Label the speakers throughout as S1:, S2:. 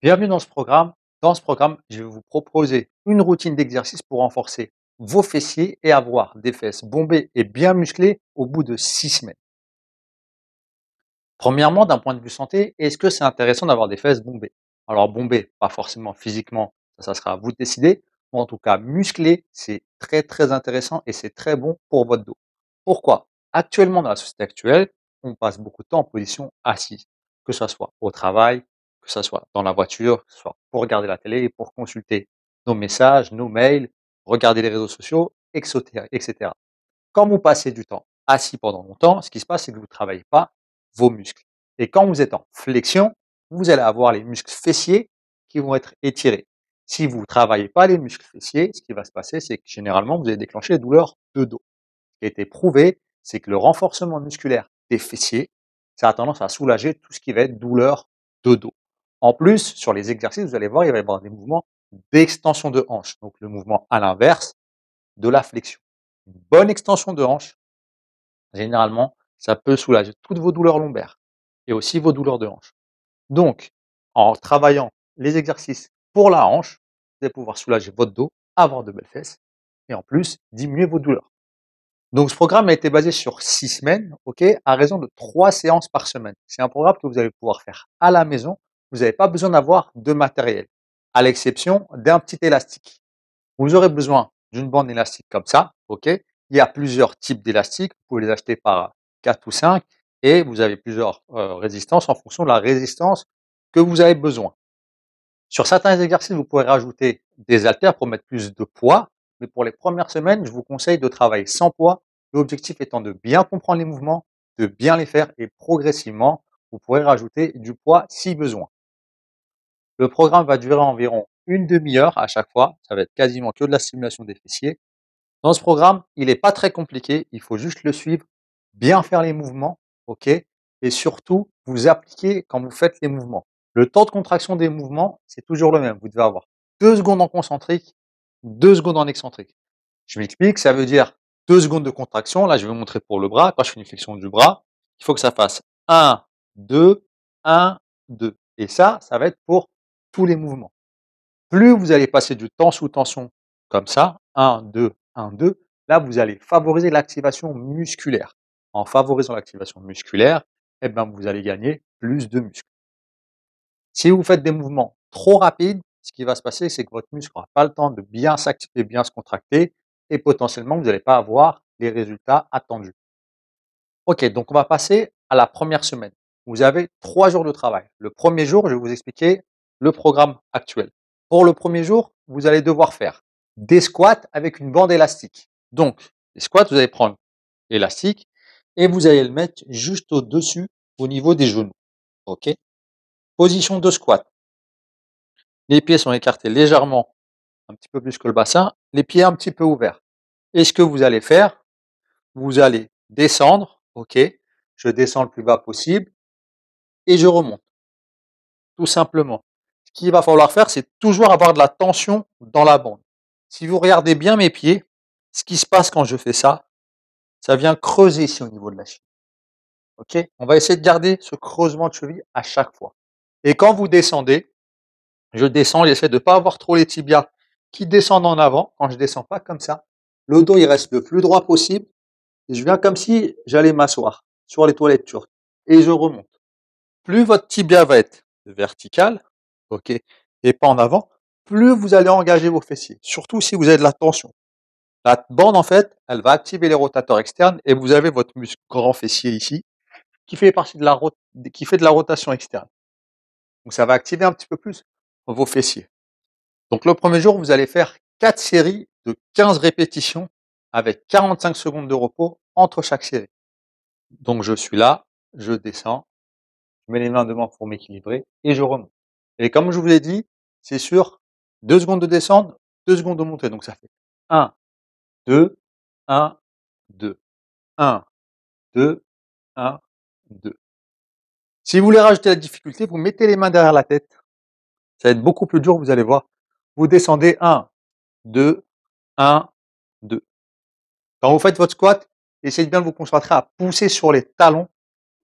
S1: Bienvenue dans ce programme. Dans ce programme, je vais vous proposer une routine d'exercice pour renforcer vos fessiers et avoir des fesses bombées et bien musclées au bout de 6 semaines. Premièrement, d'un point de vue santé, est-ce que c'est intéressant d'avoir des fesses bombées? Alors bombées, pas forcément physiquement, ça sera à vous de décider, mais en tout cas musclées, c'est très très intéressant et c'est très bon pour votre dos. Pourquoi? Actuellement, dans la société actuelle, on passe beaucoup de temps en position assise, que ce soit au travail, que ce soit dans la voiture, que ce soit pour regarder la télé, pour consulter nos messages, nos mails, regarder les réseaux sociaux, etc., etc. Quand vous passez du temps assis pendant longtemps, ce qui se passe, c'est que vous ne travaillez pas vos muscles. Et quand vous êtes en flexion, vous allez avoir les muscles fessiers qui vont être étirés. Si vous ne travaillez pas les muscles fessiers, ce qui va se passer, c'est que généralement, vous allez déclencher des douleurs de dos. Ce qui a été prouvé, c'est que le renforcement musculaire des fessiers, ça a tendance à soulager tout ce qui va être douleur de dos. En plus, sur les exercices, vous allez voir, il va y avoir des mouvements d'extension de hanche. Donc le mouvement à l'inverse de la flexion. Une bonne extension de hanche, généralement, ça peut soulager toutes vos douleurs lombaires et aussi vos douleurs de hanche. Donc, en travaillant les exercices pour la hanche, vous allez pouvoir soulager votre dos, avoir de belles fesses et en plus diminuer vos douleurs. Donc ce programme a été basé sur 6 semaines, OK, à raison de 3 séances par semaine. C'est un programme que vous allez pouvoir faire à la maison. Vous n'avez pas besoin d'avoir de matériel, à l'exception d'un petit élastique. Vous aurez besoin d'une bande élastique comme ça, OK. Il y a plusieurs types d'élastiques. Vous pouvez les acheter par 4 ou 5 et vous avez plusieurs, résistances en fonction de la résistance que vous avez besoin. Sur certains exercices, vous pouvez rajouter des haltères pour mettre plus de poids, mais pour les premières semaines, je vous conseille de travailler sans poids, l'objectif étant de bien comprendre les mouvements, de bien les faire et progressivement, vous pourrez rajouter du poids si besoin. Le programme va durer environ une demi-heure à chaque fois, ça va être quasiment que de la stimulation des fessiers. Dans ce programme, il est pas très compliqué, il faut juste le suivre, bien faire les mouvements, OK? Et surtout, vous appliquer quand vous faites les mouvements. Le temps de contraction des mouvements, c'est toujours le même. Vous devez avoir 2 secondes en concentrique, 2 secondes en excentrique. Je m'explique, ça veut dire 2 secondes de contraction. Là, je vais vous montrer pour le bras. Quand je fais une flexion du bras, il faut que ça fasse 1, 2, 1, 2. Et ça va être pour tous les mouvements. Plus vous allez passer du temps sous tension comme ça, 1, 2, 1, 2, là, vous allez favoriser l'activation musculaire. En favorisant l'activation musculaire, eh ben, vous allez gagner plus de muscles. Si vous faites des mouvements trop rapides, ce qui va se passer, c'est que votre muscle n'aura pas le temps de bien s'activer, bien se contracter et potentiellement, vous n'allez pas avoir les résultats attendus. OK, donc on va passer à la première semaine. Vous avez 3 jours de travail. Le premier jour, je vais vous expliquer le programme actuel. Pour le premier jour, vous allez devoir faire des squats avec une bande élastique. Donc, les squats, vous allez prendre l'élastique et vous allez le mettre juste au-dessus, au niveau des genoux. OK? Position de squat. Les pieds sont écartés légèrement, un petit peu plus que le bassin, les pieds un petit peu ouverts. Et ce que vous allez faire, vous allez descendre, OK? Je descends le plus bas possible et je remonte, tout simplement. Ce qu'il va falloir faire, c'est toujours avoir de la tension dans la bande. Si vous regardez bien mes pieds, ce qui se passe quand je fais ça vient creuser ici au niveau de la cheville. OK? On va essayer de garder ce creusement de cheville à chaque fois. Et quand vous descendez, je descends, j'essaie de ne pas avoir trop les tibias qui descendent en avant. Quand je descends pas comme ça, le dos il reste le plus droit possible. Et je viens comme si j'allais m'asseoir sur les toilettes turques. Et je remonte. Plus votre tibia va être vertical, OK, et pas en avant, plus vous allez engager vos fessiers, surtout si vous avez de la tension. La bande, en fait, elle va activer les rotateurs externes et vous avez votre muscle grand fessier ici qui fait partie de qui fait de la rotation externe. Donc ça va activer un petit peu plus vos fessiers. Donc le premier jour, vous allez faire 4 séries de 15 répétitions avec 45 secondes de repos entre chaque série. Donc je suis là, je descends, je mets les mains devant pour m'équilibrer et je remonte. Et comme je vous l'ai dit, c'est sur 2 secondes de descendre, 2 secondes de montée. Donc ça fait 1, 2, 1, 2, 1, 2, 1, 2. Si vous voulez rajouter la difficulté, vous mettez les mains derrière la tête. Ça va être beaucoup plus dur, vous allez voir. Vous descendez 1, 2, 1, 2. Quand vous faites votre squat, essayez de bien vous concentrer à pousser sur les talons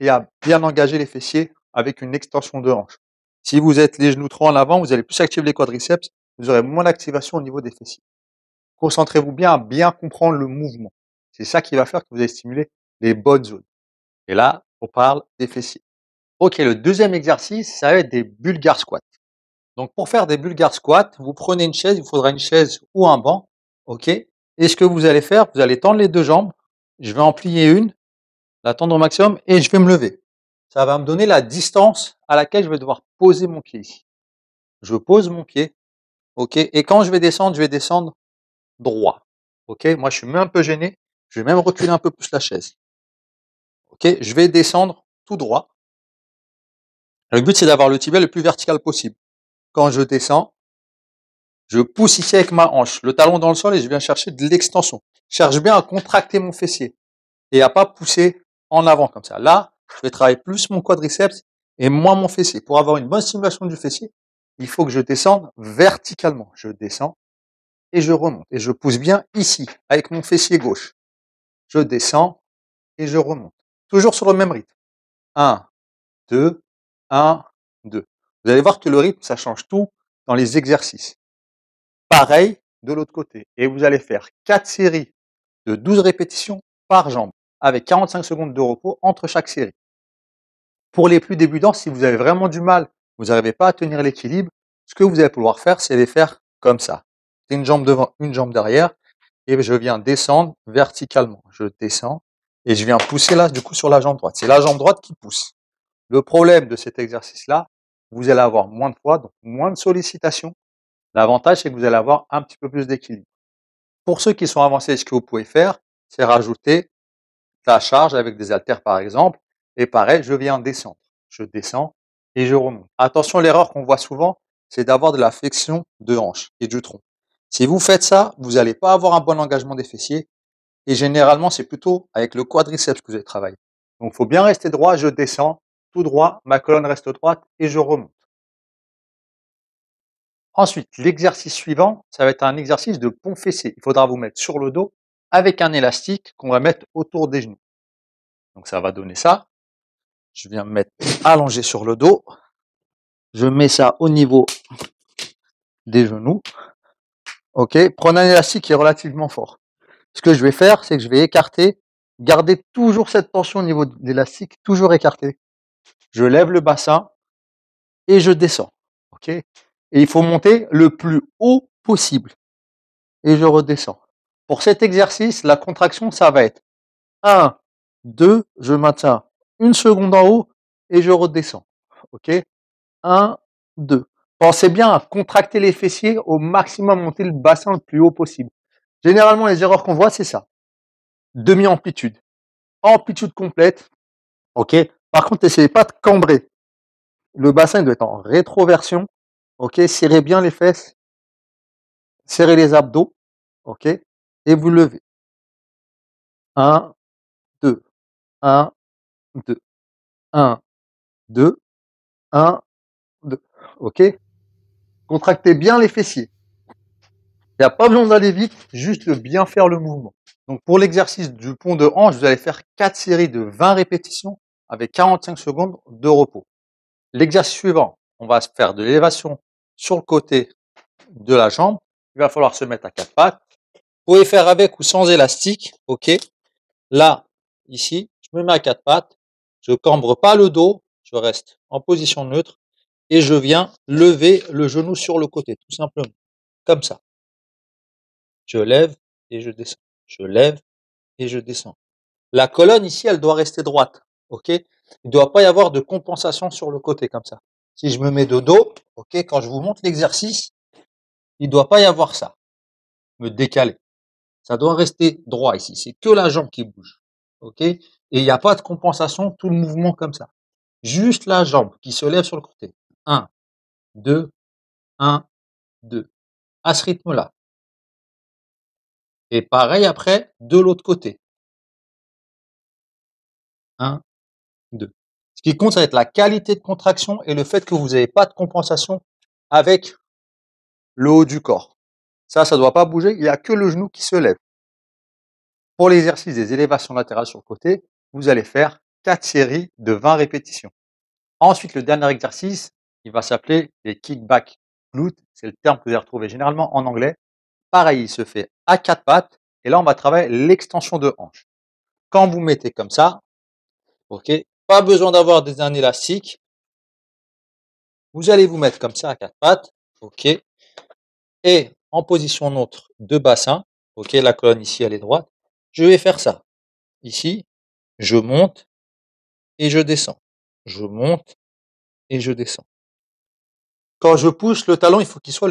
S1: et à bien engager les fessiers avec une extension de hanche. Si vous êtes les genoux trop en avant, vous allez plus activer les quadriceps, vous aurez moins d'activation au niveau des fessiers. Concentrez-vous bien à bien comprendre le mouvement. C'est ça qui va faire que vous allez stimuler les bonnes zones. Et là, on parle des fessiers. OK, le deuxième exercice, ça va être des bulgare squats. Donc pour faire des bulgare squats, vous prenez une chaise, il vous faudra une chaise ou un banc, OK? Et ce que vous allez faire, vous allez tendre les 2 jambes, je vais en plier une, la tendre au maximum et je vais me lever. Ça va me donner la distance à laquelle je vais devoir poser mon pied ici. Je pose mon pied, OK? Et quand je vais descendre droit, OK? Moi, je suis même un peu gêné, je vais même reculer un peu plus la chaise, OK? Je vais descendre tout droit. Le but, c'est d'avoir le tibia le plus vertical possible. Quand je descends, je pousse ici avec ma hanche, le talon dans le sol et je viens chercher de l'extension. Je cherche bien à contracter mon fessier et à pas pousser en avant comme ça. Là, je vais travailler plus mon quadriceps et moins mon fessier. Pour avoir une bonne stimulation du fessier, il faut que je descende verticalement. Je descends et je remonte. Et je pousse bien ici, avec mon fessier gauche. Je descends et je remonte. Toujours sur le même rythme. 1, 2, 1, 2. Vous allez voir que le rythme, ça change tout dans les exercices. Pareil de l'autre côté. Et vous allez faire 4 séries de 12 répétitions par jambe, avec 45 secondes de repos entre chaque série. Pour les plus débutants, si vous avez vraiment du mal, vous n'arrivez pas à tenir l'équilibre, ce que vous allez pouvoir faire, c'est les faire comme ça. Une jambe devant, une jambe derrière, et je viens descendre verticalement. Je descends et je viens pousser là, du coup, sur la jambe droite. C'est la jambe droite qui pousse. Le problème de cet exercice-là, vous allez avoir moins de poids, donc moins de sollicitation. L'avantage, c'est que vous allez avoir un petit peu plus d'équilibre. Pour ceux qui sont avancés, ce que vous pouvez faire, c'est rajouter la charge avec des haltères par exemple. Et pareil, je viens descendre. Je descends et je remonte. Attention, l'erreur qu'on voit souvent, c'est d'avoir de la flexion de hanche et du tronc. Si vous faites ça, vous n'allez pas avoir un bon engagement des fessiers. Et généralement, c'est plutôt avec le quadriceps que vous allez travailler. Donc, il faut bien rester droit. Je descends tout droit, ma colonne reste droite et je remonte. Ensuite, l'exercice suivant, ça va être un exercice de pont fessier. Il faudra vous mettre sur le dos avec un élastique qu'on va mettre autour des genoux. Donc ça va donner ça. Je viens me mettre allongé sur le dos. Je mets ça au niveau des genoux. OK. Prenez un élastique qui est relativement fort. Ce que je vais faire, c'est que je vais écarter, garder toujours cette tension au niveau de l'élastique, toujours écarté. Je lève le bassin et je descends. OK. Et il faut monter le plus haut possible. Et je redescends. Pour cet exercice, la contraction, ça va être 1, 2, je maintiens une seconde en haut et je redescends. OK. 1, 2. Pensez bien à contracter les fessiers au maximum, monter le bassin le plus haut possible. Généralement, les erreurs qu'on voit, c'est ça. Demi-amplitude. Amplitude complète. OK. Par contre, n'essayez pas de cambrer. Le bassin doit être en rétroversion. OK. Serrez bien les fesses. Serrez les abdos. OK. Et vous levez. 1, 2. 1, 2. 1, 2. 1, 2. OK. Contractez bien les fessiers. Il n'y a pas besoin d'aller vite, juste bien faire le mouvement. Donc pour l'exercice du pont de hanche, vous allez faire 4 séries de 20 répétitions avec 45 secondes de repos. L'exercice suivant, on va se faire de l'élévation sur le côté de la jambe. Il va falloir se mettre à 4 pattes. Vous pouvez faire avec ou sans élastique. OK. Là, ici, je me mets à 4 pattes. Je cambre pas le dos. Je reste en position neutre. Et je viens lever le genou sur le côté, tout simplement. Comme ça. Je lève et je descends. Je lève et je descends. La colonne ici, elle doit rester droite. OK? Il ne doit pas y avoir de compensation sur le côté comme ça. Si je me mets de dos, OK, quand je vous montre l'exercice, il ne doit pas y avoir ça. Me décaler. Ça doit rester droit ici. C'est que la jambe qui bouge. OK? Et il n'y a pas de compensation, tout le mouvement comme ça. Juste la jambe qui se lève sur le côté. 1, 2, 1, 2. À ce rythme-là. Et pareil après, de l'autre côté. 1, 2. Ce qui compte, ça va être la qualité de contraction et le fait que vous n'avez pas de compensation avec le haut du corps. Ça ne doit pas bouger, il n'y a que le genou qui se lève. Pour l'exercice des élévations latérales sur le côté, vous allez faire 4 séries de 20 répétitions. Ensuite, le dernier exercice, il va s'appeler les kickback glutes. C'est le terme que vous allez retrouver généralement en anglais. Pareil, il se fait à 4 pattes et là, on va travailler l'extension de hanche. Quand vous mettez comme ça, OK, pas besoin d'avoir un élastique. Vous allez vous mettre comme ça à 4 pattes, OK, et en position neutre de bassin, OK, la colonne ici, elle est droite. Je vais faire ça. Ici, je monte et je descends. Je monte et je descends. Quand je pousse, le talon, il faut qu'il soit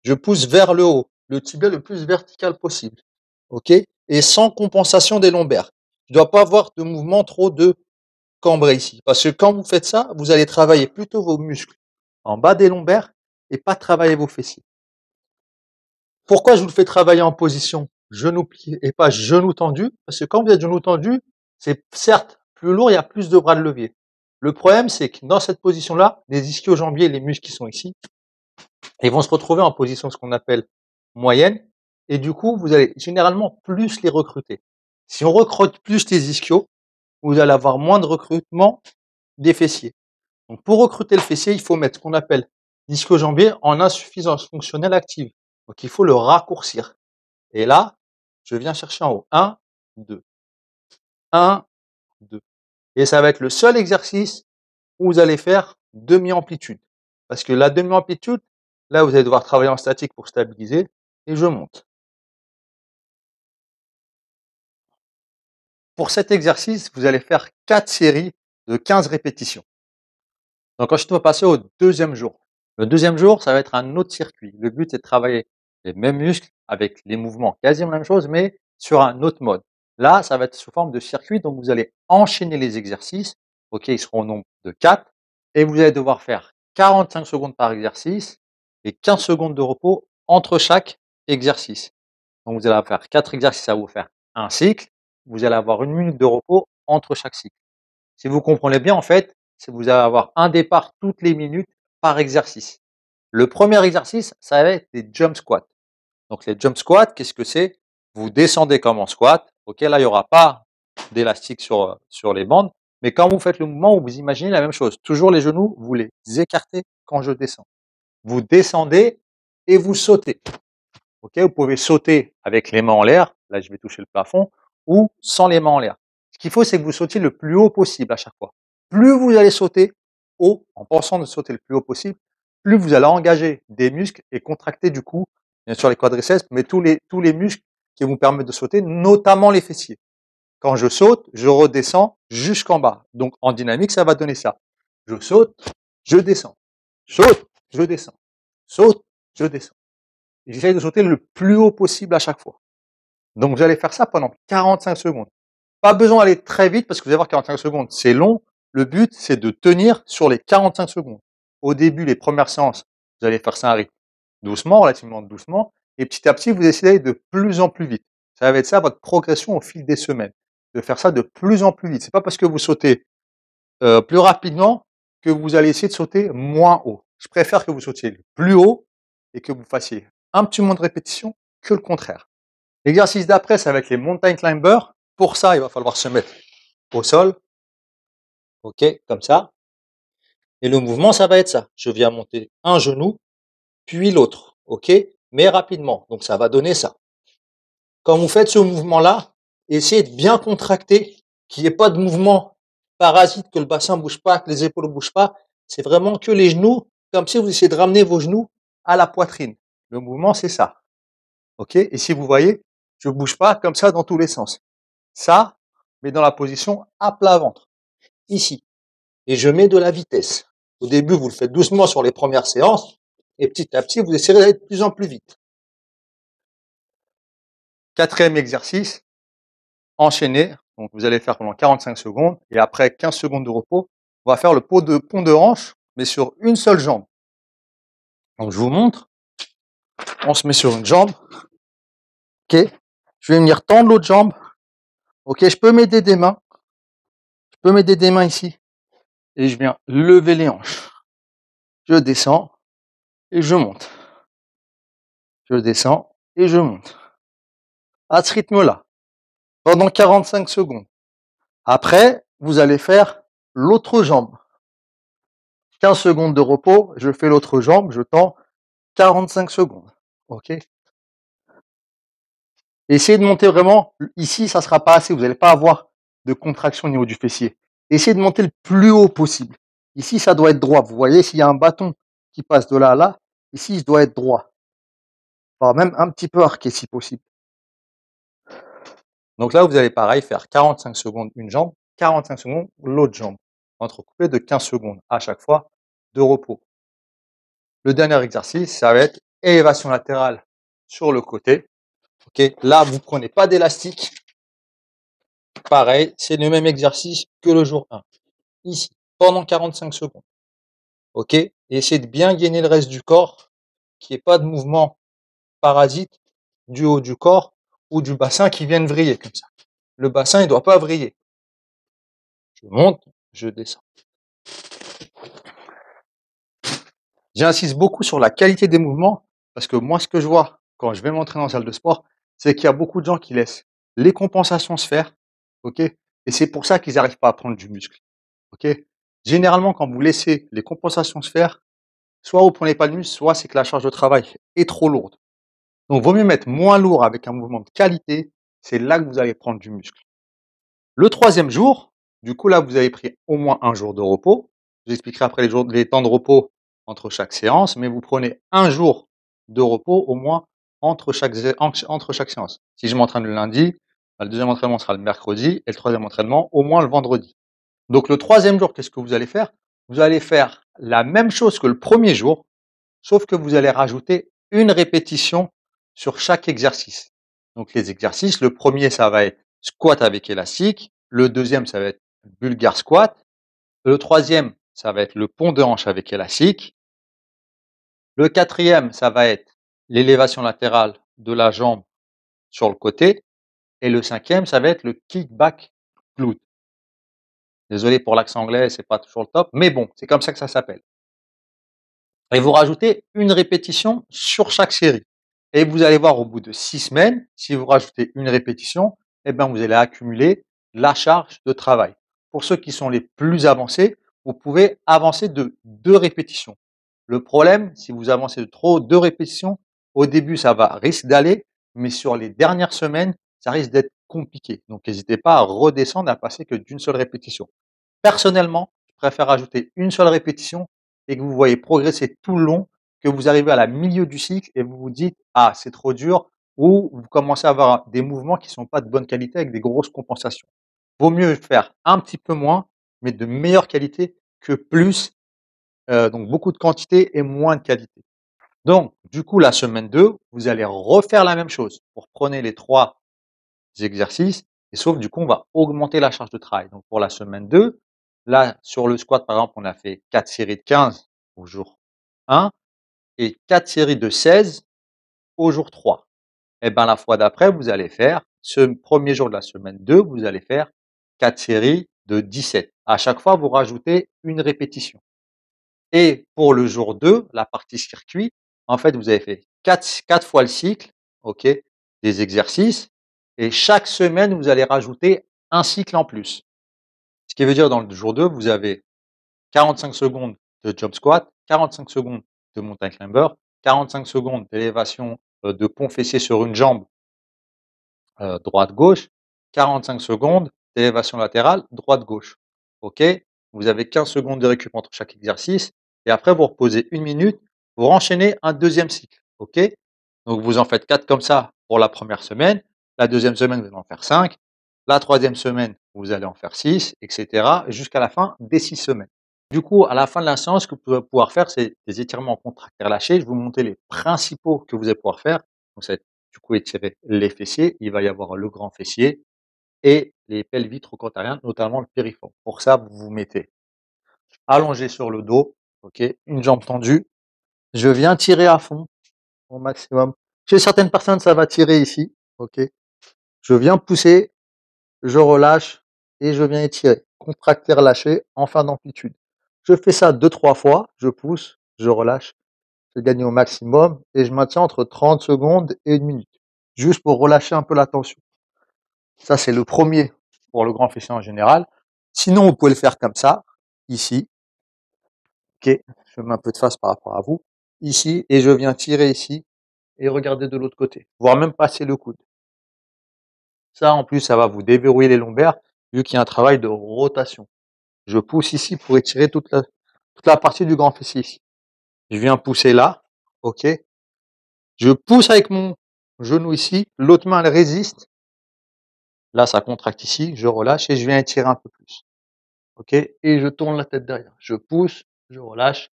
S1: je pousse vers le haut, le tibia le plus vertical possible, OK, et sans compensation des lombaires. Il ne doit pas avoir de mouvement trop de cambré ici, parce que quand vous faites ça, vous allez travailler plutôt vos muscles en bas des lombaires et pas travailler vos fessiers. Pourquoi je vous le fais travailler en position genou plié et pas genou tendu? Parce que quand vous êtes genou tendu, c'est certes plus lourd, il y a plus de bras de levier. Le problème, c'est que dans cette position-là, les ischio-jambiers, les muscles qui sont ici, ils vont se retrouver en position ce qu'on appelle moyenne, et du coup, vous allez généralement plus les recruter. Si on recrute plus les ischios, vous allez avoir moins de recrutement des fessiers. Donc, pour recruter le fessier, il faut mettre ce qu'on appelle l'ischio-jambier en insuffisance fonctionnelle active. Donc, il faut le raccourcir. Et là, je viens chercher en haut. 1, 2. 1, 2. Et ça va être le seul exercice où vous allez faire demi-amplitude. Parce que la demi-amplitude, là, vous allez devoir travailler en statique pour stabiliser. Et je monte. Pour cet exercice, vous allez faire 4 séries de 15 répétitions. Donc ensuite, on va passer au deuxième jour. Le deuxième jour, ça va être un autre circuit. Le but est de travailler les mêmes muscles avec les mouvements quasiment la même chose, mais sur un autre mode. Là, ça va être sous forme de circuit, donc vous allez enchaîner les exercices. OK, ils seront au nombre de 4. Et vous allez devoir faire 45 secondes par exercice et 15 secondes de repos entre chaque exercice. Donc vous allez faire 4 exercices, ça va vous faire un cycle. Vous allez avoir 1 minute de repos entre chaque cycle. Si vous comprenez bien, en fait, c'est que vous allez avoir un départ toutes les minutes par exercice. Le premier exercice, ça va être des jump squats. Donc les jump squats, qu'est-ce que c'est? Vous descendez comme en squat. OK, là, il n'y aura pas d'élastique sur les bandes. Mais quand vous faites le mouvement, vous imaginez la même chose. Toujours les genoux, vous les écartez quand je descends. Vous descendez et vous sautez. OK, vous pouvez sauter avec les mains en l'air. Là, je vais toucher le plafond ou sans les mains en l'air. Ce qu'il faut, c'est que vous sautiez le plus haut possible à chaque fois. Plus vous allez sauter haut, en pensant de sauter le plus haut possible, plus vous allez engager des muscles et contracter du coup, bien sûr les quadriceps, mais tous les muscles qui vont vous permettre de sauter, notamment les fessiers. Quand je saute, je redescends jusqu'en bas. Donc en dynamique, ça va donner ça. Je saute, je descends. Saute, je descends. Saute, je descends. J'essaye de sauter le plus haut possible à chaque fois. Donc vous allez faire ça pendant 45 secondes. Pas besoin d'aller très vite parce que vous allez voir 45 secondes, c'est long. Le but, c'est de tenir sur les 45 secondes. Au début, les premières séances, vous allez faire ça à un rythme doucement, relativement doucement, et petit à petit, vous essayez de plus en plus vite. Ça va être ça votre progression au fil des semaines, de faire ça de plus en plus vite. C'est pas parce que vous sautez plus rapidement que vous allez essayer de sauter moins haut. Je préfère que vous sautiez plus haut et que vous fassiez un petit moins de répétition que le contraire. L'exercice d'après, ça va être les mountain climbers. Pour ça, il va falloir se mettre au sol, OK, comme ça. Et le mouvement, ça va être ça. Je viens monter un genou, puis l'autre, OK, mais rapidement. Donc ça va donner ça. Quand vous faites ce mouvement-là, essayez de bien contracter, qu'il n'y ait pas de mouvement parasite, que le bassin ne bouge pas, que les épaules ne bougent pas. C'est vraiment que les genoux, comme si vous essayez de ramener vos genoux à la poitrine. Le mouvement, c'est ça. OK? Et si vous voyez, je ne bouge pas comme ça dans tous les sens. Ça, mais dans la position à plat ventre. Ici. Et je mets de la vitesse. Au début, vous le faites doucement sur les premières séances. Et petit à petit, vous essayerez d'aller de plus en plus vite. Quatrième exercice, enchaîner. Donc, vous allez faire pendant 45 secondes. Et après 15 secondes de repos, on va faire le pont de hanche, mais sur une seule jambe. Donc, je vous montre. On se met sur une jambe. OK. Je vais venir tendre l'autre jambe. OK. Je peux m'aider des mains. Je peux m'aider des mains ici. Et je viens lever les hanches. Je descends et je monte. Je descends et je monte. À ce rythme-là. Pendant 45 secondes. Après, vous allez faire l'autre jambe. 15 secondes de repos, je fais l'autre jambe, je tends 45 secondes. OK? Essayez de monter vraiment, ici, ça sera pas assez, vous n'allez pas avoir de contraction au niveau du fessier. Essayez de monter le plus haut possible. Ici, ça doit être droit. Vous voyez, s'il y a un bâton qui passe de là à là, ici, il doit être droit. Enfin, même un petit peu arqué si possible. Donc là, vous allez pareil faire 45 secondes une jambe, 45 secondes l'autre jambe, entrecoupé de 15 secondes à chaque fois de repos. Le dernier exercice, ça va être élévation latérale sur le côté. OK, là, vous prenez pas d'élastique. Pareil, c'est le même exercice que le jour 1. Ici, pendant 45 secondes. OK, et essayez de bien gainer le reste du corps, qu'il n'y ait pas de mouvement parasite du haut du corps ou du bassin qui viennent vriller comme ça. Le bassin, il ne doit pas vriller. Je monte, je descends. J'insiste beaucoup sur la qualité des mouvements parce que moi, ce que je vois quand je vais m'entraîner en salle de sport, c'est qu'il y a beaucoup de gens qui laissent les compensations se faire, OK? Et c'est pour ça qu'ils n'arrivent pas à prendre du muscle, OK? Généralement, quand vous laissez les compensations se faire, soit vous prenez pas le muscle, soit c'est que la charge de travail est trop lourde. Donc, vaut mieux mettre moins lourd avec un mouvement de qualité, c'est là que vous allez prendre du muscle. Le troisième jour, du coup, là, vous avez pris au moins un jour de repos. Je vous expliquerai après les temps de repos entre chaque séance, mais vous prenez un jour de repos au moins entre chaque séance. Si je m'entraîne le lundi, le deuxième entraînement sera le mercredi et le troisième entraînement au moins le vendredi. Donc le troisième jour, qu'est-ce que vous allez faire? Vous allez faire la même chose que le premier jour, sauf que vous allez rajouter une répétition sur chaque exercice. Donc les exercices, le premier, ça va être squat avec élastique. Le deuxième, ça va être bulgare squat. Le troisième, ça va être le pont de hanche avec élastique. Le quatrième, ça va être l'élévation latérale de la jambe sur le côté. Et le cinquième, ça va être le kickback glute. Désolé pour l'accent anglais, c'est pas toujours le top, mais bon, c'est comme ça que ça s'appelle. Et vous rajoutez une répétition sur chaque série. Et vous allez voir au bout de 6 semaines, si vous rajoutez une répétition, eh ben, vous allez accumuler la charge de travail. Pour ceux qui sont les plus avancés, vous pouvez avancer de 2 répétitions. Le problème, si vous avancez de trop 2 répétitions, au début, ça risque d'aller, mais sur les dernières semaines, ça risque d'être compliqué. Donc, n'hésitez pas à redescendre, à passer que d'une seule répétition. Personnellement, je préfère ajouter une seule répétition et que vous voyez progresser tout le long, que vous arrivez à la milieu du cycle et vous vous dites: «Ah, c'est trop dur» ou vous commencez à avoir des mouvements qui ne sont pas de bonne qualité avec des grosses compensations. Vaut mieux faire un petit peu moins, mais de meilleure qualité que plus, donc beaucoup de quantité et moins de qualité. Donc du coup, la semaine 2, vous allez refaire la même chose. Vous reprenez les 3 exercices et sauf du coup, on va augmenter la charge de travail. Donc pour la semaine 2, là, sur le squat, par exemple, on a fait 4 séries de 15 au jour 1 et 4 séries de 16 au jour 3. Et ben, la fois d'après, vous allez faire ce premier jour de la semaine 2, vous allez faire 4 séries de 17. À chaque fois, vous rajoutez une répétition. Et pour le jour 2, la partie circuit, en fait, vous avez fait 4 fois le cycle, OK, des exercices et chaque semaine, vous allez rajouter un cycle en plus. Ce qui veut dire dans le jour 2, vous avez 45 secondes de jump squat, 45 secondes de mountain climber, 45 secondes d'élévation, de pont fessier sur une jambe, droite-gauche, 45 secondes d'élévation latérale, droite-gauche. OK? Vous avez 15 secondes de récup entre chaque exercice et après vous reposez 1 minute, vous renchaînez un deuxième cycle. OK? Donc vous en faites 4 comme ça pour la première semaine. La deuxième semaine, vous allez en faire 5. La troisième semaine, vous allez en faire 6, et cetera, jusqu'à la fin des 6 semaines. Du coup, à la fin de la séance, ce que vous pouvez pouvoir faire, c'est des étirements contractés relâchés. Je vais vous montrer les principaux que vous allez pouvoir faire. Donc, ça va être du coup étirer les fessiers. Il va y avoir le grand fessier et les pelvites trochanteriens, notamment le piriforme. Pour ça, vous vous mettez allongé sur le dos, OK, une jambe tendue. Je viens tirer à fond au maximum. Chez certaines personnes, ça va tirer ici, OK. Je viens pousser, je relâche et je viens étirer. Contracter, relâcher en fin d'amplitude. Je fais ça 2-3 fois, je pousse, je relâche, je gagne au maximum et je maintiens entre 30 secondes et 1 minute, juste pour relâcher un peu la tension. Ça, c'est le premier pour le grand fessier en général. Sinon, vous pouvez le faire comme ça, ici. OK, je mets un peu de face par rapport à vous. Ici et je viens tirer ici et regarder de l'autre côté, voire même passer le coude. Ça, en plus, ça va vous déverrouiller les lombaires, vu qu'il y a un travail de rotation. Je pousse ici pour étirer toute la partie du grand fessier ici. Je viens pousser là, OK. Je pousse avec mon genou ici, l'autre main elle résiste. Là, ça contracte ici, je relâche et je viens étirer un peu plus. OK et je tourne la tête derrière. Je pousse, je relâche,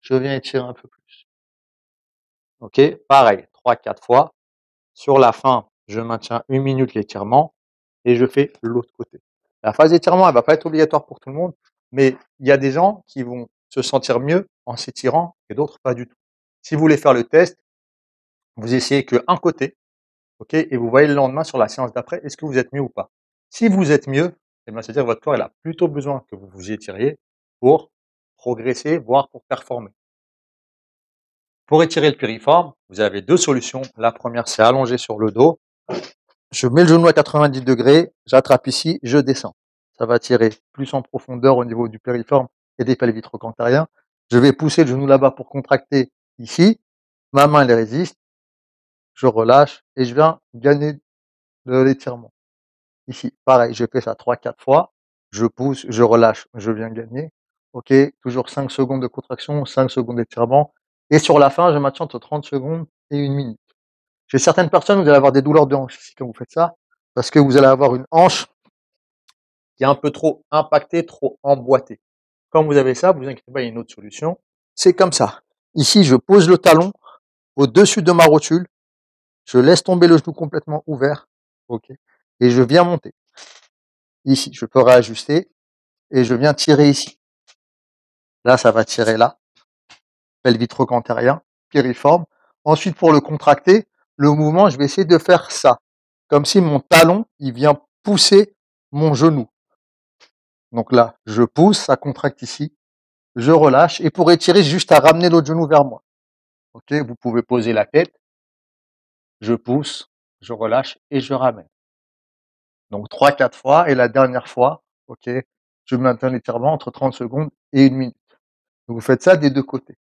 S1: je viens étirer un peu plus. OK, pareil, 3-4 fois. Sur la fin, je maintiens 1 minute l'étirement et je fais l'autre côté. La phase d'étirement, elle va pas être obligatoire pour tout le monde, mais il y a des gens qui vont se sentir mieux en s'étirant et d'autres pas du tout. Si vous voulez faire le test, vous essayez qu'un côté, OK et vous voyez le lendemain sur la séance d'après, est-ce que vous êtes mieux ou pas? Si vous êtes mieux, eh ben, c'est-à-dire que votre corps, il a plutôt besoin que vous vous étiriez pour progresser, voire pour performer. Pour étirer le piriforme, vous avez 2 solutions. La première, c'est allonger sur le dos. Je mets le genou à 90°, j'attrape ici, je descends. Ça va tirer plus en profondeur au niveau du piriforme et des pelvis trochanteriens. Je vais pousser le genou là-bas pour contracter ici. Ma main, elle résiste. Je relâche et je viens gagner de l'étirement. Ici, pareil, je fais ça 3-4 fois. Je pousse, je relâche, je viens gagner. OK, toujours 5 secondes de contraction, 5 secondes d'étirement. Et sur la fin, je maintiens entre 30 secondes et 1 minute. Chez certaines personnes, vous allez avoir des douleurs de hanche ici quand vous faites ça, parce que vous allez avoir une hanche qui est un peu trop impactée, trop emboîtée. Quand vous avez ça, vous inquiétez pas, il y a une autre solution. C'est comme ça. Ici, je pose le talon au-dessus de ma rotule. Je laisse tomber le genou complètement ouvert. OK. Et je viens monter. Ici, je peux réajuster et je viens tirer ici. Là, ça va tirer là. Pelvis trochanterien, piriforme. Ensuite, pour le contracter, le mouvement, je vais essayer de faire ça. Comme si mon talon, il vient pousser mon genou. Donc là, je pousse, ça contracte ici. Je relâche. Et pour étirer, j'ai juste à ramener l'autre genou vers moi. OK, vous pouvez poser la tête. Je pousse, je relâche et je ramène. Donc 3-4 fois. Et la dernière fois, OK, je maintiens l'étirement entre 30 secondes et 1 minute. Donc vous faites ça des deux côtés.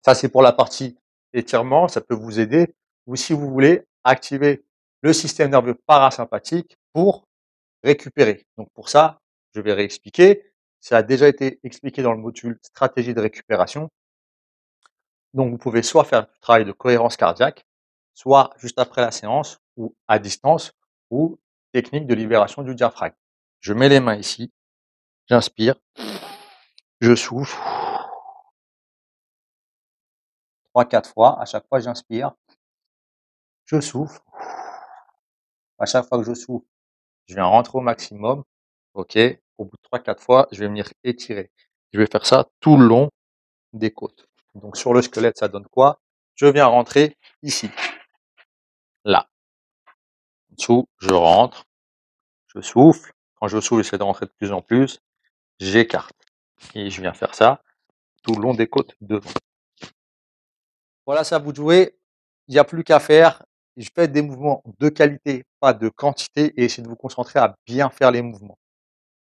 S1: Ça, c'est pour la partie étirement, ça peut vous aider. Ou si vous voulez activer le système nerveux parasympathique pour récupérer. Donc pour ça, je vais réexpliquer. Ça a déjà été expliqué dans le module stratégie de récupération. Donc vous pouvez soit faire du travail de cohérence cardiaque, soit juste après la séance ou à distance ou technique de libération du diaphragme. Je mets les mains ici, j'inspire, je souffle 3-4 fois. À chaque fois, j'inspire, je souffle. À chaque fois que je souffle, je viens rentrer au maximum. OK. Au bout de 3-4 fois, je vais venir étirer. Je vais faire ça tout le long des côtes. Donc sur le squelette, ça donne quoi? Je viens rentrer ici, là. En dessous, je rentre, je souffle. Quand je souffle, j'essaie de rentrer de plus en plus. J'écarte. Et je viens faire ça tout le long des côtes devant. Voilà, c'est à vous de jouer. Il n'y a plus qu'à faire. Je fais des mouvements de qualité, pas de quantité, et essayez de vous concentrer à bien faire les mouvements.